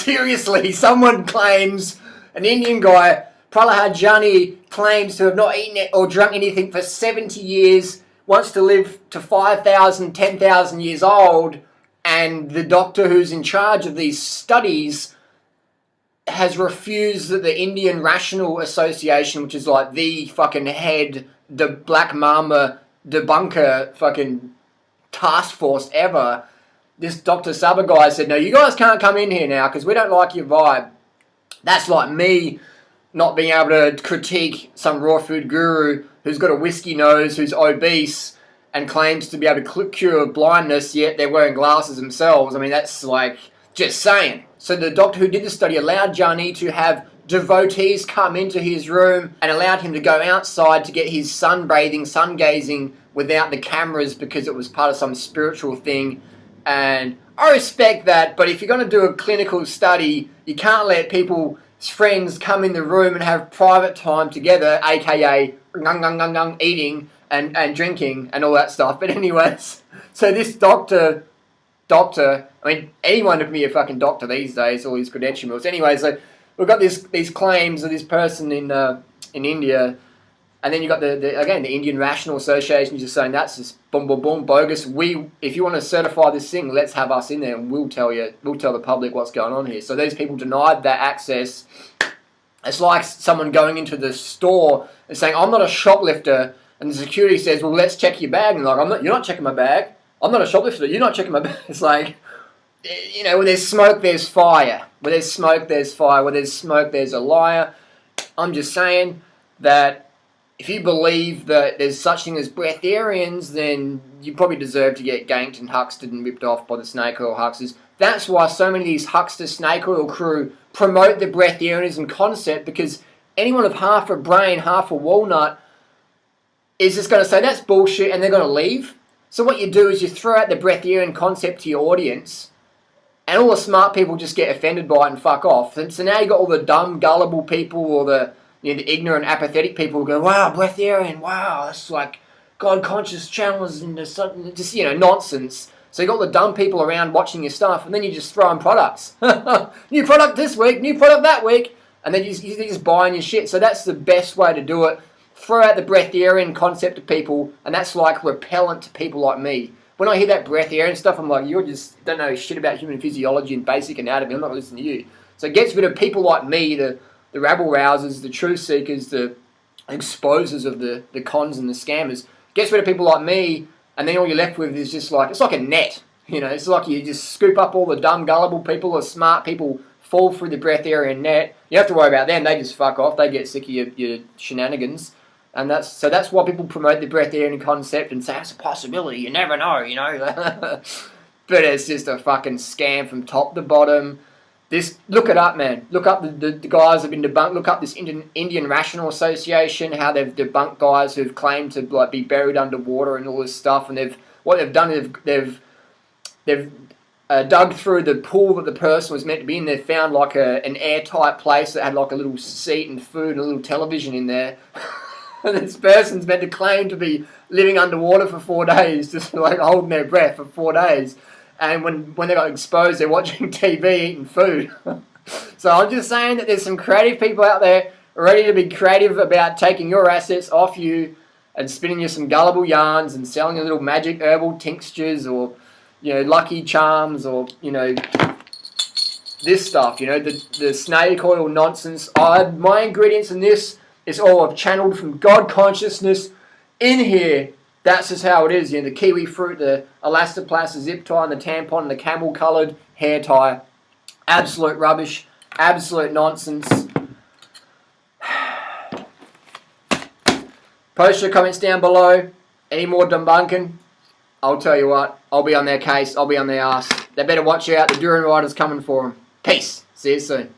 Seriously, someone claims, an Indian guy, Prahlad Jani, claims to have not eaten it or drunk anything for 70 years, wants to live to 5,000, 10,000 years old, and the doctor who's in charge of these studies has refused that the Indian Rational Association, which is like the fucking head, the Black Mama debunker fucking task force ever, this Dr. Saba guy said, no, you guys can't come in here now because we don't like your vibe. That's like me not being able to critique some raw food guru who's got a whiskey nose, who's obese, and claims to be able to cure blindness, yet they're wearing glasses themselves. I mean, that's like, just saying. So the doctor who did the study allowed Jani to have devotees come into his room and allowed him to go outside to get his sunbathing, sun gazing without the cameras because it was part of some spiritual thing. And I respect that, but if you're going to do a clinical study, you can't let people's friends come in the room and have private time together, aka eating and drinking and all that stuff. But anyways, so this doctor, I mean, anyone can be a fucking doctor these days, all these credentials. Anyway, so we've got these claims of this person in India, and then you've got the Indian Rational Association just saying that's just boom, boom, boom, bogus. If you want to certify this thing, let's have us in there and we'll tell the public what's going on here. So these people denied that access. It's like someone going into the store and saying, I'm not a shoplifter, and the security says, well, let's check your bag. And like, you're not checking my bag. I'm not a shoplifter. You're not checking my bag. It's like, you know, when there's smoke, there's fire. Where there's smoke, there's fire. Where there's smoke, there's a liar. I'm just saying that if you believe that there's such thing as breatharians, then you probably deserve to get ganked and huxted and ripped off by the snake oil hucksters. That's why so many of these huckster snake oil crew promote the breatharianism concept, because anyone of half a brain, half a walnut, is just going to say that's bullshit and they're going to leave. So what you do is you throw out the breatharian concept to your audience, and all the smart people just get offended by it and fuck off. And so now you got all the dumb, gullible people, or the ignorant, apathetic people who go, wow, breatharian, wow, that's like God-conscious channels into something, just, nonsense. So you got all the dumb people around watching your stuff, and then you just throw in products. New product this week, new product that week, and then you're just buying your shit. So that's the best way to do it. Throw out the breatharian concept to people, and that's like repellent to people like me. When I hear that breatharian stuff, I'm like, you just don't know shit about human physiology and basic anatomy. I'm not going to listen to you. So it gets rid of people like me, the rabble-rousers, the truth seekers, the exposers of the cons and the scammers. Gets rid of people like me, and then all you're left with is just like, it's like a net. It's like you just scoop up all the dumb, gullible people, the smart people fall through the breatharian net. You have to worry about them. They just fuck off. They get sick of your shenanigans. And that's why people promote the breatharian concept and say, that's a possibility, you never know, But it's just a fucking scam from top to bottom. Look it up, man. Look up the guys have been debunked. Look up this Indian Rational Association, how they've debunked guys who've claimed to like be buried underwater and all this stuff. And what they've done is they've dug through the pool that the person was meant to be in. They've found like an airtight place that had like a little seat and food and a little television in there. And this person's meant to claim to be living underwater for 4 days, just like holding their breath for 4 days. And when they got exposed, they're watching TV, eating food. So I'm just saying that there's some creative people out there ready to be creative about taking your assets off you and spinning you some gullible yarns and selling you little magic herbal tinctures or, Lucky Charms or, this stuff, the snake oil nonsense. My ingredients in this is all I've channeled from God consciousness in here. That's just how it is. The kiwi fruit, the elastoplast, the zip tie, and the tampon, and the camel-coloured hair tie. Absolute rubbish. Absolute nonsense. Post your comments down below. Any more debunking? I'll tell you what. I'll be on their case. I'll be on their ass. They better watch out. The Durianrider's coming for them. Peace. See you soon.